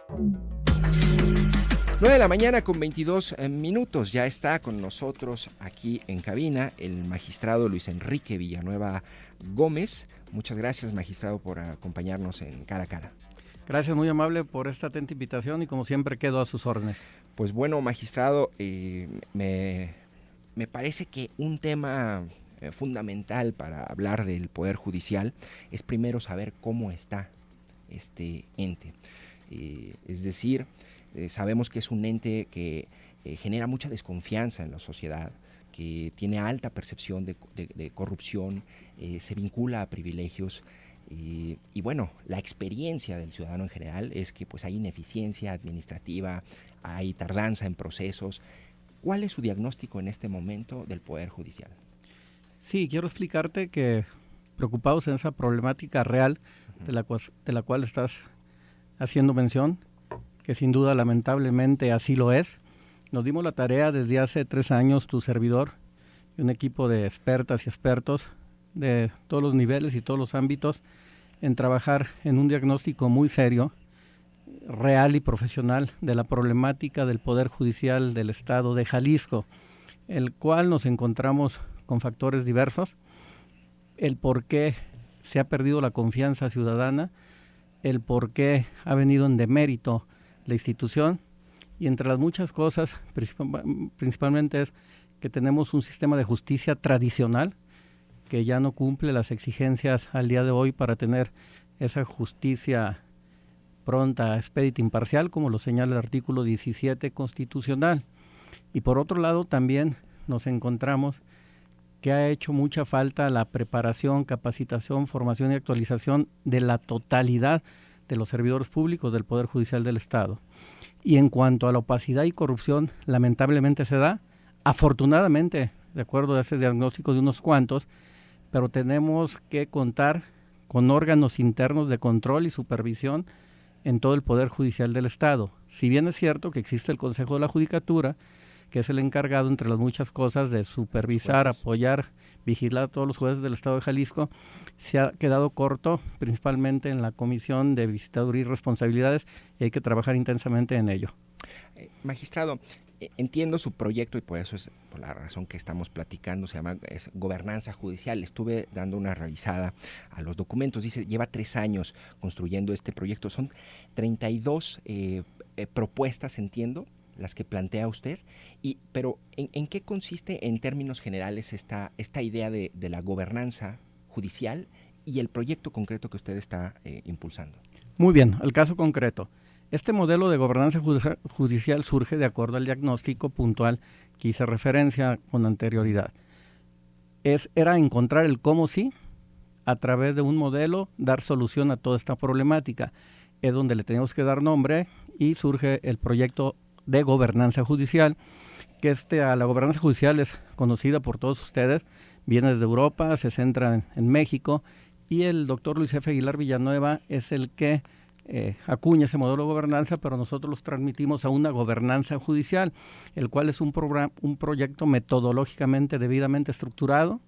9 de la mañana con 22 minutos. Ya está con nosotros aquí en cabina el magistrado Luis Enrique Villanueva Gómez. Muchas gracias, magistrado, por acompañarnos en Cara a Cara. Gracias, muy amable por esta atenta invitación y como siempre quedo a sus órdenes. Pues bueno, magistrado, me parece que un tema fundamental para hablar del Poder Judicial es primero saber cómo está este ente. Es decir, sabemos que es un ente que genera mucha desconfianza en la sociedad, que tiene alta percepción de corrupción, se vincula a privilegios y bueno, la experiencia del ciudadano en general es que pues hay ineficiencia administrativa, hay tardanza en procesos. ¿Cuál es su diagnóstico en este momento del Poder Judicial? Sí, quiero explicarte que preocupados en esa problemática real de la cual estás haciendo mención, que sin duda lamentablemente así lo es. Nos dimos la tarea desde hace 3 años, tu servidor y un equipo de expertas y expertos de todos los niveles y todos los ámbitos, en trabajar en un diagnóstico muy serio, real y profesional de la problemática del Poder Judicial del Estado de Jalisco, el cual nos encontramos con factores diversos, el por qué se ha perdido la confianza ciudadana, el por qué ha venido en demérito la institución, y entre las muchas cosas, principalmente es que tenemos un sistema de justicia tradicional que ya no cumple las exigencias al día de hoy para tener esa justicia pronta, expedita, imparcial, como lo señala el artículo 17 constitucional. Y por otro lado también nos encontramos que ha hecho mucha falta la preparación, capacitación, formación y actualización de la totalidad de los servidores públicos del Poder Judicial del Estado. Y en cuanto a la opacidad y corrupción, lamentablemente se da, afortunadamente, de acuerdo a ese diagnóstico de unos cuantos, pero tenemos que contar con órganos internos de control y supervisión en todo el Poder Judicial del Estado. Si bien es cierto que existe el Consejo de la Judicatura, que es el encargado, entre las muchas cosas, de supervisar, apoyar, vigilar a todos los jueces del Estado de Jalisco, se ha quedado corto, principalmente en la Comisión de Visitaduría y Responsabilidades, y hay que trabajar intensamente en ello. Magistrado, entiendo su proyecto y por eso es por la razón que estamos platicando, se llama Gobernanza Judicial. Estuve dando una revisada a los documentos, dice, lleva 3 años construyendo este proyecto, son 32 propuestas, entiendo, las que plantea usted, pero ¿en qué consiste en términos generales esta idea de la gobernanza judicial y el proyecto concreto que usted está impulsando? Muy bien, al caso concreto. Este modelo de gobernanza judicial surge de acuerdo al diagnóstico puntual que hice referencia con anterioridad. Era encontrar el cómo sí, a través de un modelo, dar solución a toda esta problemática. Es donde le tenemos que dar nombre y surge el proyecto de gobernanza judicial, que la gobernanza judicial es conocida por todos ustedes, viene desde Europa, se centra en México, y el doctor Luis F. Aguilar Villanueva es el que acuña ese modelo de gobernanza, pero nosotros los transmitimos a una gobernanza judicial, el cual es un proyecto metodológicamente debidamente estructurado,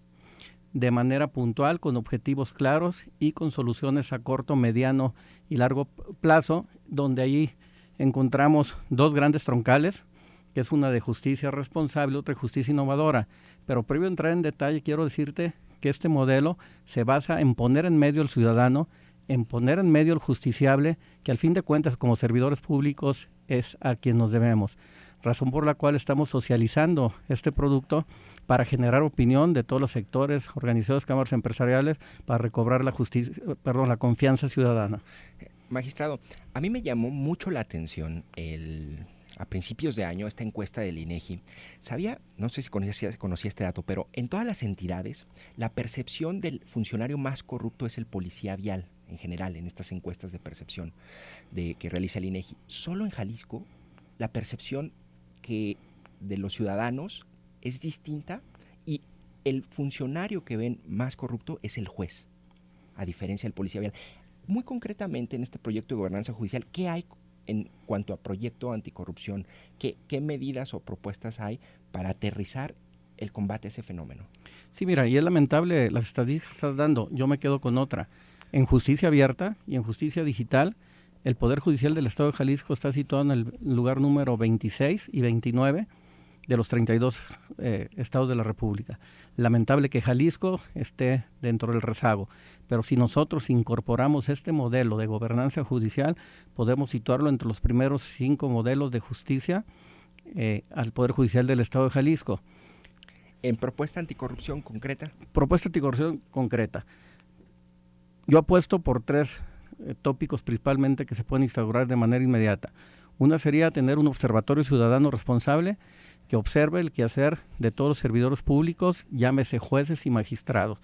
de manera puntual, con objetivos claros y con soluciones a corto, mediano y largo plazo, donde ahí encontramos 2 grandes troncales, que es una de justicia responsable, otra de justicia innovadora. Pero previo a entrar en detalle, quiero decirte que este modelo se basa en poner en medio al ciudadano, en poner en medio al justiciable, que al fin de cuentas, como servidores públicos, es a quien nos debemos. Razón por la cual estamos socializando este producto para generar opinión de todos los sectores, organizaciones, cámaras empresariales, para recobrar la confianza ciudadana. Magistrado, a mí me llamó mucho la atención a principios de año esta encuesta del INEGI. No sé si conocía este dato, pero en todas las entidades la percepción del funcionario más corrupto es el policía vial, en general, en estas encuestas de percepción que realiza el INEGI. Solo en Jalisco la percepción de los ciudadanos es distinta y el funcionario que ven más corrupto es el juez, a diferencia del policía vial. Muy concretamente en este proyecto de gobernanza judicial, ¿qué hay en cuanto a proyecto anticorrupción? ¿Qué medidas o propuestas hay para aterrizar el combate a ese fenómeno? Sí, mira, y es lamentable las estadísticas que estás dando. Yo me quedo con otra. En justicia abierta y en justicia digital, El Poder Judicial del Estado de Jalisco está situado en el lugar número 26 y 29 de los 32 estados de la República. Lamentable que Jalisco esté dentro del rezago, pero si nosotros incorporamos este modelo de gobernanza judicial, podemos situarlo entre los primeros 5 modelos de justicia al Poder Judicial del Estado de Jalisco. ¿En propuesta anticorrupción concreta? Propuesta anticorrupción concreta. Yo apuesto por 3 tópicos principalmente que se pueden instaurar de manera inmediata. Una sería tener un observatorio ciudadano responsable que observe el quehacer de todos los servidores públicos, llámese jueces y magistrados.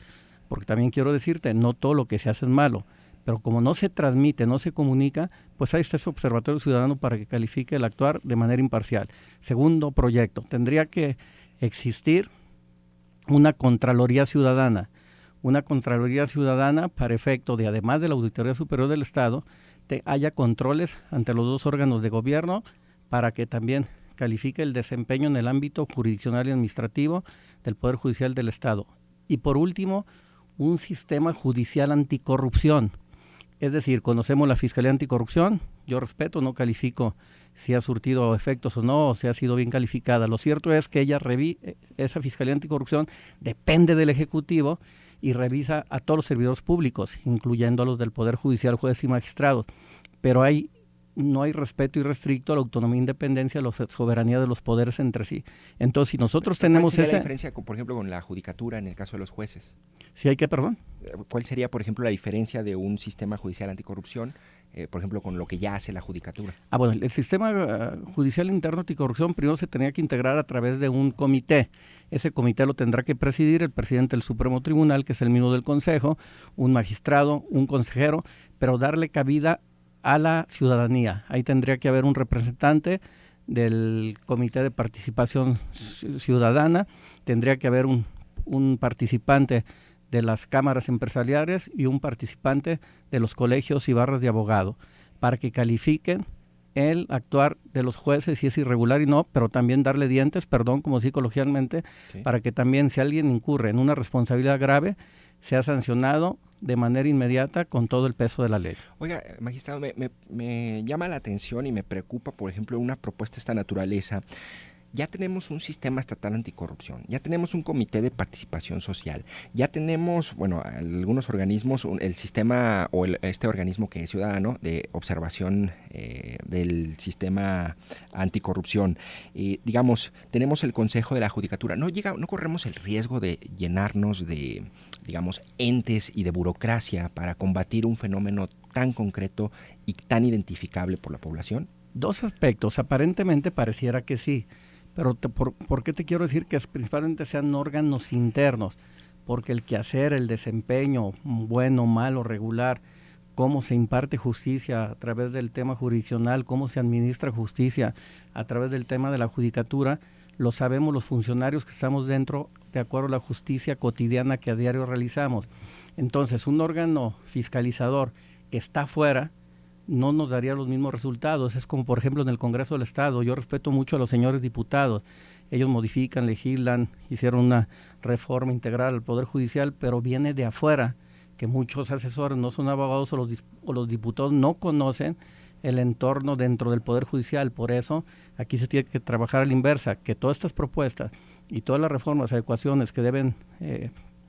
Porque también quiero decirte, no todo lo que se hace es malo, pero como no se transmite, no se comunica, pues ahí está ese observatorio ciudadano para que califique el actuar de manera imparcial. Segundo proyecto, tendría que existir una Contraloría Ciudadana. Una Contraloría Ciudadana para efecto de, además de la Auditoría Superior del Estado, haya controles ante los 2 órganos de gobierno para que también califique el desempeño en el ámbito jurisdiccional y administrativo del Poder Judicial del Estado. Y por último, un sistema judicial anticorrupción. Es decir, conocemos la Fiscalía Anticorrupción, yo respeto, no califico si ha surtido efectos o no, o si ha sido bien calificada. Lo cierto es que esa Fiscalía Anticorrupción depende del Ejecutivo y revisa a todos los servidores públicos, incluyendo a los del Poder Judicial, jueces y magistrados. Pero no hay respeto irrestricto a la autonomía e independencia, a la soberanía de los poderes entre sí. Entonces, si nosotros tenemos ¿Cuál sería la diferencia, por ejemplo, con la judicatura en el caso de los jueces? ¿Sí hay que, perdón? ¿Cuál sería, por ejemplo, la diferencia de un sistema judicial anticorrupción, por ejemplo, con lo que ya hace la judicatura? Bueno, el sistema judicial interno anticorrupción primero se tenía que integrar a través de un comité. Ese comité lo tendrá que presidir el presidente del Supremo Tribunal, que es el mismo del Consejo, un magistrado, un consejero, pero darle cabida a la ciudadanía. Ahí tendría que haber un representante del Comité de Participación Ciudadana, tendría que haber un participante de las cámaras empresariales y un participante de los colegios y barras de abogado, para que califiquen el actuar de los jueces si es irregular y no, pero también darle dientes, como psicológicamente, sí, para que también si alguien incurre en una responsabilidad grave, sea sancionado de manera inmediata con todo el peso de la ley. Oiga, magistrado, me llama la atención y me preocupa, por ejemplo, una propuesta de esta naturaleza. Ya tenemos un sistema estatal anticorrupción, ya tenemos un comité de participación social, ya tenemos, algunos organismos, el sistema o este organismo que es ciudadano de observación del sistema anticorrupción. Digamos, tenemos el Consejo de la Judicatura. No corremos el riesgo de llenarnos de, digamos, entes y de burocracia para combatir un fenómeno tan concreto y tan identificable por la población. 2 aspectos. Aparentemente pareciera que sí. Pero ¿por qué te quiero decir que principalmente sean órganos internos? Porque el quehacer, el desempeño, bueno, malo, regular, cómo se imparte justicia a través del tema jurisdiccional, cómo se administra justicia a través del tema de la judicatura, lo sabemos los funcionarios que estamos dentro de acuerdo a la justicia cotidiana que a diario realizamos. Entonces, un órgano fiscalizador que está fuera no nos daría los mismos resultados. Es como, por ejemplo, en el Congreso del Estado. Yo respeto mucho a los señores diputados. Ellos modifican, legislan, hicieron una reforma integral al Poder Judicial, pero viene de afuera, que muchos asesores no son abogados o los diputados no conocen el entorno dentro del Poder Judicial. Por eso, aquí se tiene que trabajar a la inversa, que todas estas propuestas y todas las reformas, adecuaciones que deben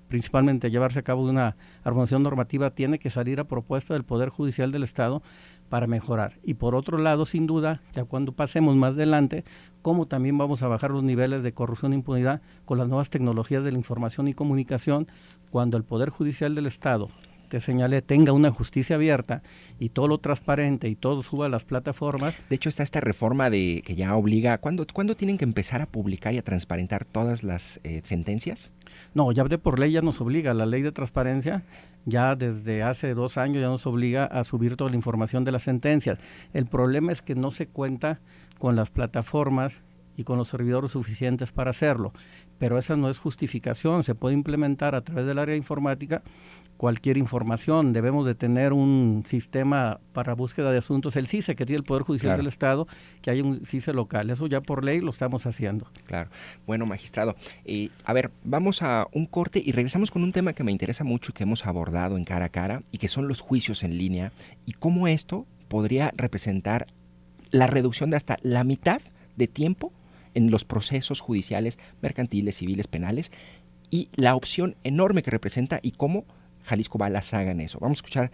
principalmente llevarse a cabo de una armonización normativa, tiene que salir a propuesta del Poder Judicial del Estado para mejorar. Y por otro lado, sin duda, ya cuando pasemos más adelante, cómo también vamos a bajar los niveles de corrupción e impunidad con las nuevas tecnologías de la información y comunicación, cuando el Poder Judicial del Estado, te señalé, tenga una justicia abierta y todo lo transparente y todo suba a las plataformas. De hecho, está esta reforma que ya obliga, ¿cuándo tienen que empezar a publicar y a transparentar todas las sentencias? No, ya de por ley ya nos obliga, la ley de transparencia ya desde hace 2 años ya nos obliga a subir toda la información de las sentencias. El problema es que no se cuenta con las plataformas y con los servidores suficientes para hacerlo, pero esa no es justificación, se puede implementar a través del área informática cualquier información. Debemos de tener un sistema para búsqueda de asuntos, el CISE que tiene el Poder Judicial del Estado, que haya un CISE local, eso ya por ley lo estamos haciendo. Claro, bueno, magistrado, a ver, vamos a un corte y regresamos con un tema que me interesa mucho y que hemos abordado en Cara a Cara y que son los juicios en línea y cómo esto podría representar la reducción de hasta la mitad de tiempo en los procesos judiciales, mercantiles, civiles, penales, y la opción enorme que representa y cómo Jalisco va a la saga en eso. Vamos a escuchar,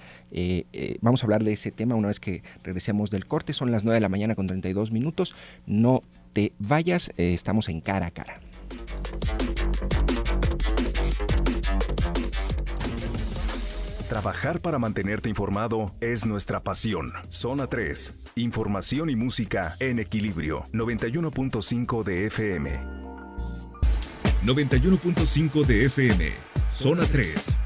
vamos a hablar de ese tema una vez que regresemos del corte. Son las 9 de la mañana con 32 minutos. No te vayas, estamos en Cara a Cara. Trabajar para mantenerte informado es nuestra pasión. Zona 3. Información y música en equilibrio. 91.5 de FM. 91.5 de FM. Zona 3.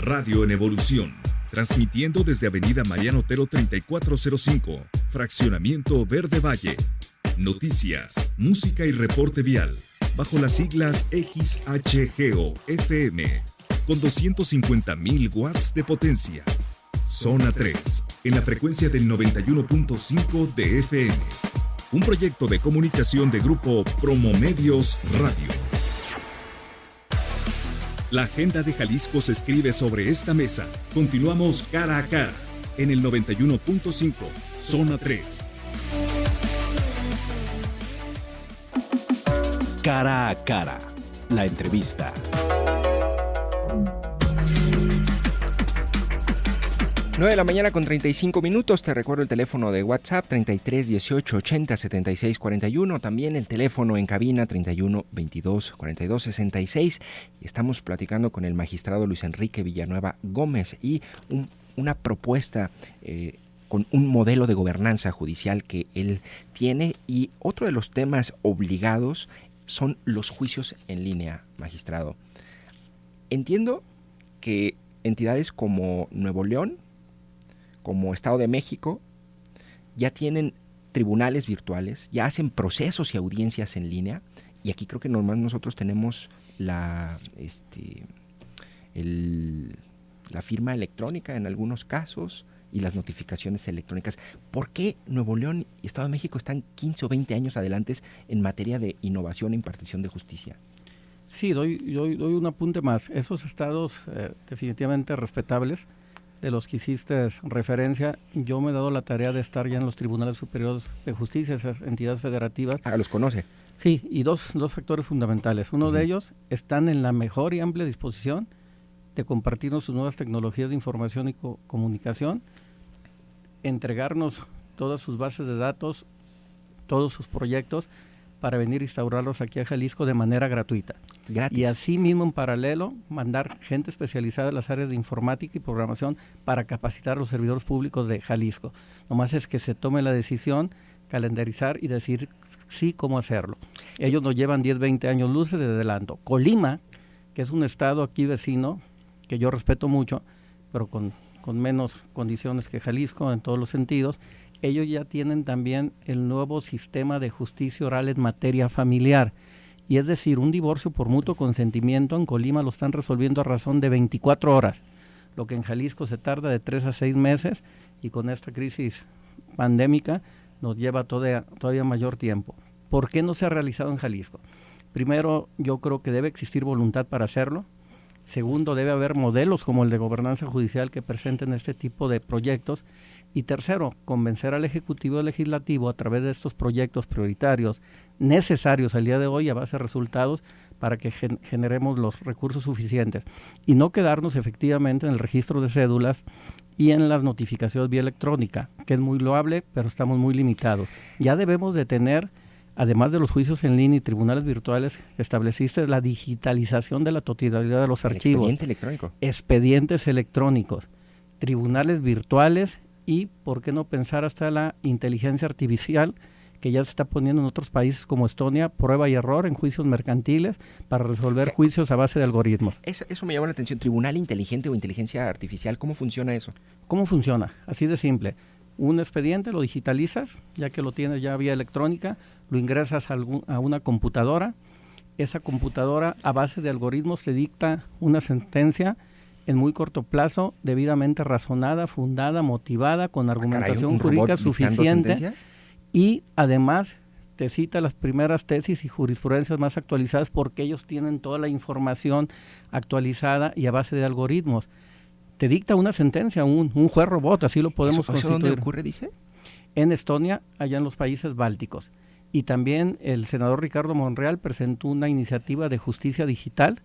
Radio en evolución. Transmitiendo desde Avenida Mariano Otero 3405. Fraccionamiento Verde Valle. Noticias, música y reporte vial. Bajo las siglas XHGO FM. Con 250.000 watts de potencia. Zona 3, en la frecuencia del 91.5 de FM. Un proyecto de comunicación de Grupo Promomedios Radio. La agenda de Jalisco se escribe sobre esta mesa. Continuamos cara a cara, en el 91.5, Zona 3. Cara a Cara, la entrevista. 9 de la mañana con 35 minutos. Te recuerdo el teléfono de WhatsApp 33 18 80 76 41. También el teléfono en cabina 31 22 42 66. Y estamos platicando con el magistrado Luis Enrique Villanueva Gómez y una propuesta con un modelo de gobernanza judicial que él tiene. Y otro de los temas obligados son los juicios en línea, magistrado. Entiendo que entidades como Nuevo León, como Estado de México, ya tienen tribunales virtuales, ya hacen procesos y audiencias en línea, y aquí creo que nomás nosotros tenemos la firma electrónica en algunos casos y las notificaciones electrónicas. ¿Por qué Nuevo León y Estado de México están 15 o 20 años adelante en materia de innovación e impartición de justicia? Sí, doy un apunte más. Esos estados definitivamente respetables, de los que hiciste referencia, yo me he dado la tarea de estar ya en los tribunales superiores de justicia, esas entidades federativas. Ah, ¿los conoce? Sí, y dos factores fundamentales. Uno de ellos, están en la mejor y amplia disposición de compartirnos sus nuevas tecnologías de información y comunicación, entregarnos todas sus bases de datos, todos sus proyectos, para venir a instaurarlos aquí a Jalisco de manera gratuita. Gratis. Y así mismo, en paralelo, mandar gente especializada en las áreas de informática y programación para capacitar a los servidores públicos de Jalisco. Nomás es que se tome la decisión, calendarizar y decir sí cómo hacerlo. Ellos nos llevan 10, 20 años luz de adelanto. Colima, que es un estado aquí vecino, que yo respeto mucho, pero con menos condiciones que Jalisco en todos los sentidos, ellos ya tienen también el nuevo sistema de justicia oral en materia familiar. Y es decir, un divorcio por mutuo consentimiento en Colima lo están resolviendo a razón de 24 horas, lo que en Jalisco se tarda de 3 a 6 meses, y con esta crisis pandémica nos lleva todavía mayor tiempo. ¿Por qué no se ha realizado en Jalisco? Primero, yo creo que debe existir voluntad para hacerlo. Segundo, debe haber modelos como el de gobernanza judicial que presenten este tipo de proyectos. Y tercero, convencer al Ejecutivo y al Legislativo a través de estos proyectos prioritarios necesarios al día de hoy a base de resultados para que generemos los recursos suficientes y no quedarnos efectivamente en el registro de cédulas y en las notificaciones vía electrónica, que es muy loable, pero estamos muy limitados. Ya debemos de tener, además de los juicios en línea y tribunales virtuales que estableciste, la digitalización de la totalidad de los archivos. Expediente electrónico. Expedientes electrónicos, tribunales virtuales y, ¿por qué no pensar hasta la inteligencia artificial que ya se está poniendo en otros países como Estonia, prueba y error en juicios mercantiles para resolver juicios a base de algoritmos? Eso me llama la atención. ¿Tribunal inteligente o inteligencia artificial? ¿Cómo funciona eso? ¿Cómo funciona? Así de simple. Un expediente lo digitalizas, ya que lo tienes ya vía electrónica, lo ingresas a una computadora. Esa computadora, a base de algoritmos, te dicta una sentencia en muy corto plazo, debidamente razonada, fundada, motivada, con argumentación jurídica suficiente, y además te cita las primeras tesis y jurisprudencias más actualizadas porque ellos tienen toda la información actualizada y a base de algoritmos. te dicta una sentencia, un juez robot, así lo podemos ¿Eso constituir. dónde ocurre, dice? En Estonia, allá en los países bálticos. Y también el senador Ricardo Monreal presentó una iniciativa de justicia digital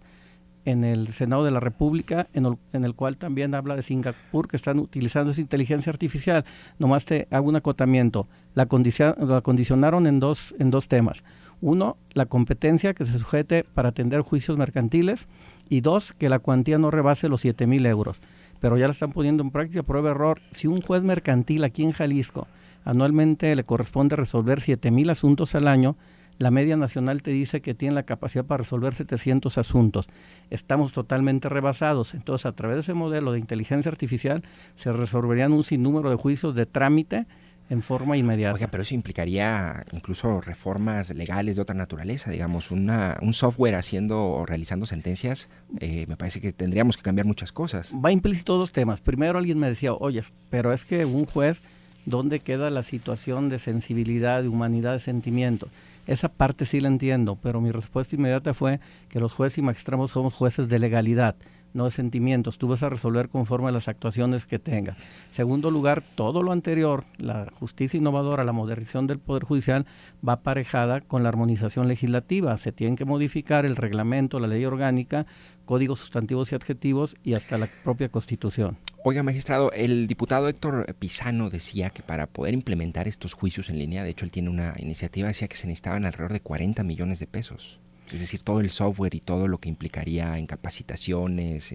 en el Senado de la República, en el cual también habla de Singapur, que están utilizando esa inteligencia artificial. Nomás te hago un acotamiento. La condicionaron en dos temas. Uno, la competencia que se sujete para atender juicios mercantiles, y dos, que la cuantía no rebase los 7,000 euros. Pero ya la están poniendo en práctica, prueba error. Si un juez mercantil aquí en Jalisco anualmente le corresponde resolver 7,000 asuntos al año, la media nacional te dice que tiene la capacidad para resolver 700 asuntos. Estamos totalmente rebasados. Entonces, a través de ese modelo de inteligencia artificial, se resolverían un sinnúmero de juicios de trámite en forma inmediata. Oiga, pero eso implicaría incluso reformas legales de otra naturaleza, digamos, un software haciendo o realizando sentencias. Me parece que tendríamos que cambiar muchas cosas. Va implícito dos temas. Primero, alguien me decía, oye, pero es que un juez, ¿dónde queda la situación de sensibilidad, de humanidad, de sentimiento? Esa parte sí la entiendo, pero mi respuesta inmediata fue que los jueces y magistrados somos jueces de legalidad, no de sentimientos. Tú vas a resolver conforme a las actuaciones que tengas. Segundo lugar, todo lo anterior, la justicia innovadora, la modernización del Poder Judicial, va aparejada con la armonización legislativa. Se tienen que modificar el reglamento, la ley orgánica, códigos sustantivos y adjetivos y hasta la propia Constitución. Oiga, magistrado, el diputado Héctor Pizano decía que para poder implementar estos juicios en línea, de hecho él tiene una iniciativa, decía que se necesitaban alrededor de 40 millones de pesos. Es decir, todo el software y todo lo que implicaría en capacitaciones.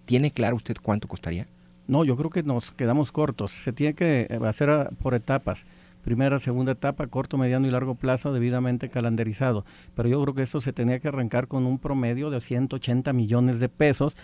¿Tiene claro usted cuánto costaría? No, yo creo que nos quedamos cortos. Se tiene que hacer por etapas. Primera, segunda etapa, corto, mediano y largo plazo, debidamente calendarizado. Pero yo creo que esto se tenía que arrancar con un promedio de 180 millones de pesos.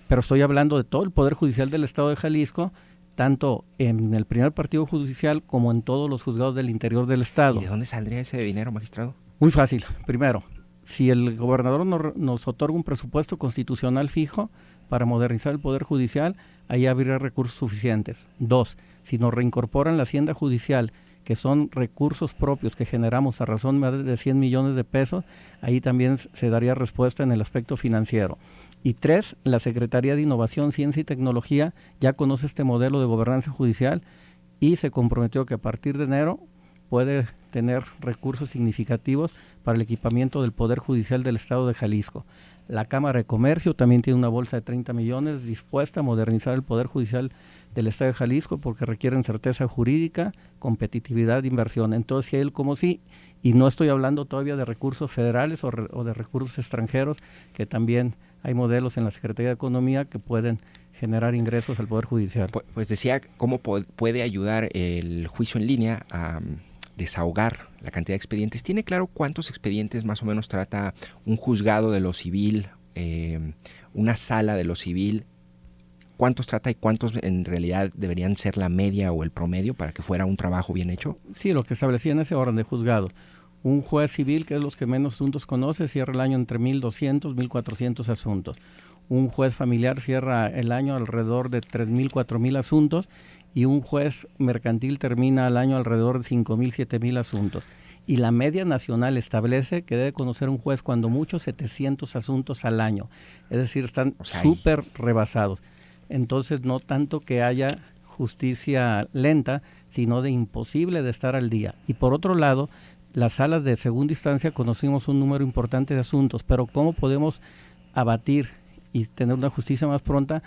Pero estoy hablando de todo el Poder Judicial del Estado de Jalisco, tanto en el primer partido judicial como en todos los juzgados del interior del Estado. ¿Y de dónde saldría ese dinero, magistrado? Muy fácil. Primero, si el gobernador nos otorga un presupuesto constitucional fijo para modernizar el Poder Judicial, ahí habría recursos suficientes. Dos, si nos reincorporan la hacienda judicial, que son recursos propios que generamos a razón de 100 millones de pesos, ahí también se daría respuesta en el aspecto financiero. Y tres, la Secretaría de Innovación, Ciencia y Tecnología ya conoce este modelo de gobernanza judicial y se comprometió que a partir de enero puede tener recursos significativos para el equipamiento del Poder Judicial del Estado de Jalisco. La Cámara de Comercio también tiene una bolsa de 30 millones dispuesta a modernizar el Poder Judicial del Estado de Jalisco porque requieren certeza jurídica, competitividad de inversión. Entonces, si hay el como sí, y no estoy hablando todavía de recursos federales o de recursos extranjeros, que también hay modelos en la Secretaría de Economía que pueden generar ingresos al Poder Judicial. Pues decía cómo puede ayudar el juicio en línea a desahogar la cantidad de expedientes. ¿Tiene claro cuántos expedientes más o menos trata un juzgado de lo civil, una sala de lo civil? ¿Cuántos trata y cuántos en realidad deberían ser la media o el promedio para que fuera un trabajo bien hecho? Sí, lo que establecía en ese orden de juzgados. Un juez civil, que es los que menos asuntos conoce, cierra el año entre 1,200, 1,400 asuntos. Un juez familiar cierra el año alrededor de 3,000, 4,000 asuntos y un juez mercantil termina el año alrededor de 5,000, 7,000 asuntos. Y la media nacional establece que debe conocer un juez cuando mucho 700 asuntos al año. Es decir, están súper rebasados. Entonces, no tanto que haya justicia lenta, sino de imposible de estar al día. Y por otro lado, las salas de segunda instancia conocimos un número importante de asuntos, pero ¿cómo podemos abatir y tener una justicia más pronta?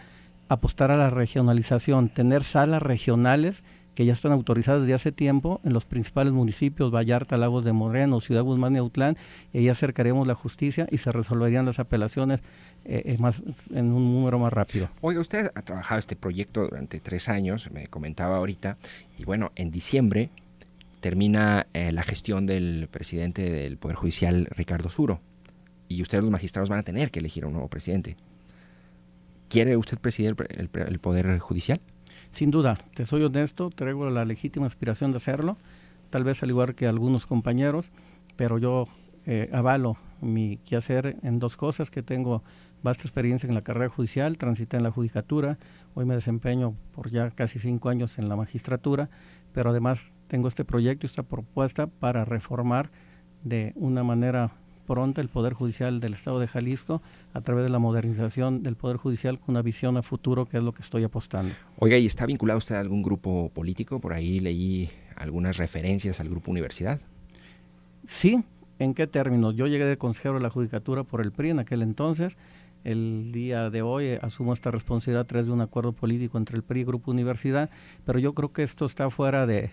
Apostar a la regionalización, tener salas regionales que ya están autorizadas desde hace tiempo en los principales municipios, Vallarta, Lagos de Moreno, Ciudad Guzmán y Autlán, y ahí acercaremos la justicia y se resolverían las apelaciones en un número más rápido. Oiga, usted ha trabajado este proyecto durante 3 años, me comentaba ahorita, y bueno, en diciembre termina la gestión del presidente del Poder Judicial, Ricardo Zuro, y ustedes los magistrados van a tener que elegir un nuevo presidente. ¿Quiere usted presidir el Poder Judicial? Sin duda, te soy honesto, traigo la legítima aspiración de hacerlo, tal vez al igual que algunos compañeros, pero yo avalo mi quehacer en 2 cosas, que tengo vasta experiencia en la carrera judicial, transité en la judicatura, hoy me desempeño por ya casi 5 años en la magistratura, pero además tengo este proyecto, esta propuesta para reformar de una manera pronta el Poder Judicial del Estado de Jalisco a través de la modernización del Poder Judicial con una visión a futuro, que es lo que estoy apostando. Oiga, ¿y está vinculado usted a algún grupo político? Por ahí leí algunas referencias al Grupo Universidad. Sí, ¿en qué términos? Yo llegué de consejero de la Judicatura por el PRI en aquel entonces. El día de hoy asumo esta responsabilidad a través de un acuerdo político entre el PRI y Grupo Universidad, pero yo creo que esto está fuera de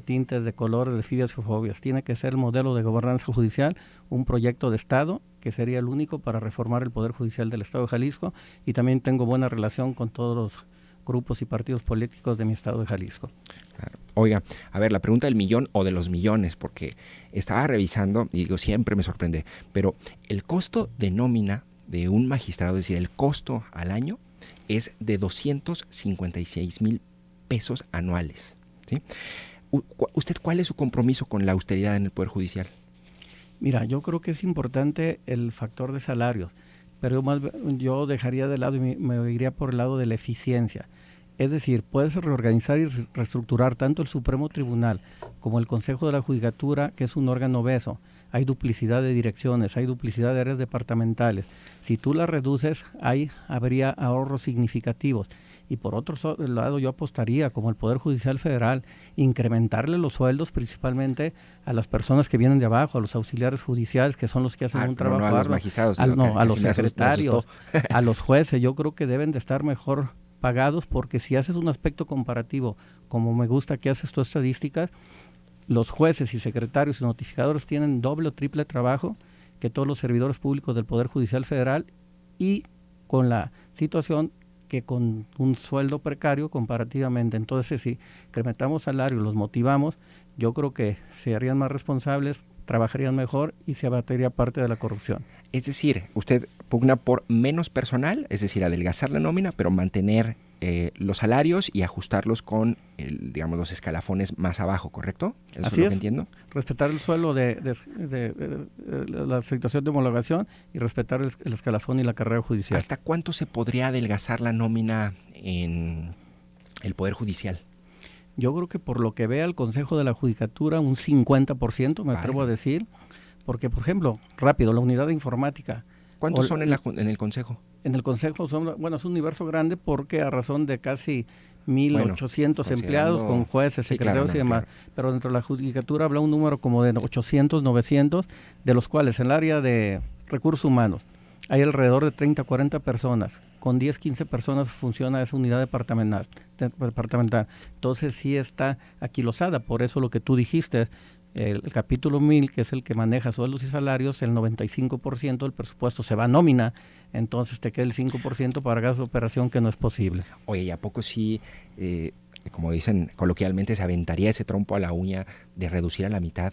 tintes, de colores, de filias o fobias. Tiene que ser el modelo de gobernanza judicial, un proyecto de Estado que sería el único para reformar el Poder Judicial del Estado de Jalisco, y también tengo buena relación con todos los grupos y partidos políticos de mi Estado de Jalisco. Claro. Oiga, a ver, la pregunta del millón o de los millones, porque estaba revisando y digo, siempre me sorprende, pero el costo de nómina de un magistrado, es decir, el costo al año es de 256,000 pesos anuales, ¿sí? ¿Usted cuál es su compromiso con la austeridad en el Poder Judicial? Mira, yo creo que es importante el factor de salarios, pero yo dejaría de lado y me iría por el lado de la eficiencia. Es decir, puedes reorganizar y reestructurar tanto el Supremo Tribunal como el Consejo de la Judicatura, que es un órgano obeso. Hay duplicidad de direcciones, hay duplicidad de áreas departamentales. Si tú las reduces, habría ahorros significativos. Y por otro lado, yo apostaría, como el Poder Judicial Federal, incrementarle los sueldos principalmente a las personas que vienen de abajo, a los auxiliares judiciales, que son los que hacen un trabajo. No a los magistrados. A los secretarios, a los jueces. Yo creo que deben de estar mejor pagados, porque si haces un aspecto comparativo, como me gusta que haces tu estadísticas, los jueces y secretarios y notificadores tienen doble o triple trabajo que todos los servidores públicos del Poder Judicial Federal, y con la situación que con un sueldo precario comparativamente. Entonces, si incrementamos salarios, los motivamos, yo creo que se harían más responsables, trabajarían mejor y se abatiría parte de la corrupción. Es decir, usted pugna por menos personal, es decir, adelgazar la nómina, pero mantener los salarios y ajustarlos con, digamos, los escalafones más abajo, ¿correcto? ¿Eso Así es lo que entiendo? Respetar el suelo de la situación de homologación y respetar el escalafón y la carrera judicial. ¿Hasta cuánto se podría adelgazar la nómina en el Poder Judicial? Yo creo que por lo que vea el Consejo de la Judicatura, un 50%, me atrevo a decir, porque, por ejemplo, rápido, la unidad de informática. ¿Cuántos son en el Consejo? En el Consejo es un universo grande, porque a razón de casi 1,800 empleados con jueces, secretarios y demás. Claro. Pero dentro de la Judicatura habla un número como de 800, 900, de los cuales en el área de recursos humanos hay alrededor de 30, 40 personas. Con 10, 15 personas funciona esa unidad departamental. Entonces sí está aquilosada. Por eso lo que tú dijiste, el capítulo 1000, que es el que maneja sueldos y salarios, el 95% del presupuesto se va a nómina, entonces te queda el 5% para gastos de operación, que no es posible. Oye, ¿y a poco sí, como dicen coloquialmente, se aventaría ese trompo a la uña de reducir a la mitad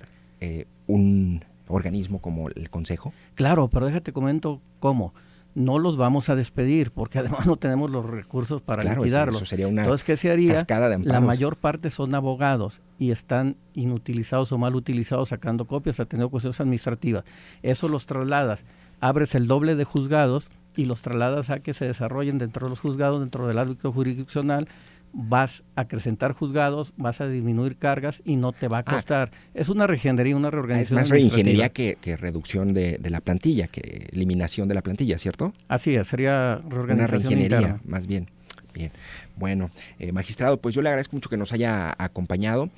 un organismo como el Consejo? Claro, pero déjate comento cómo. No los vamos a despedir, porque además no tenemos los recursos para liquidarlos. Eso sería una Entonces, ¿qué se haría? Cascada de amparos. La mayor parte son abogados y están inutilizados o mal utilizados, sacando copias, atendiendo cuestiones administrativas. Eso los trasladas. Abres el doble de juzgados y los trasladas a que se desarrollen dentro de los juzgados, dentro del ámbito jurisdiccional. Vas a acrecentar juzgados, vas a disminuir cargas y no te va a costar. Es una reingeniería, una reorganización. Es más reingeniería que reducción de la plantilla, que eliminación de la plantilla, ¿cierto? Así es, sería reorganización una reingeniería, interna. más bien. Bien, bueno, magistrado, pues yo le agradezco mucho que nos haya acompañado.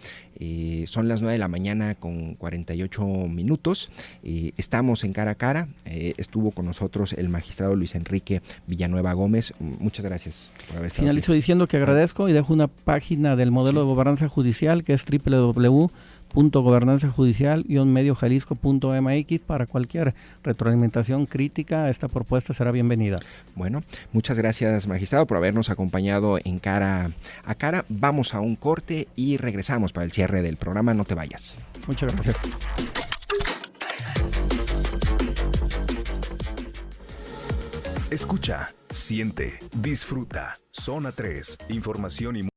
Son las 9 de la mañana con 48 minutos. Estamos en Cara a Cara. Estuvo con nosotros el magistrado Luis Enrique Villanueva Gómez. Muchas gracias por haber estado Finalizo aquí. diciendo que agradezco y dejo una página del modelo de gobernanza judicial, que es www.gobernanzajudicial-mediojalisco.mx. Para cualquier retroalimentación crítica, esta propuesta será bienvenida. Bueno, muchas gracias, magistrado, por habernos acompañado en Cara a Cara. Vamos a un corte y regresamos para el cierre del programa. No te vayas. Muchas gracias. Escucha, siente, disfruta. Zona 3, información y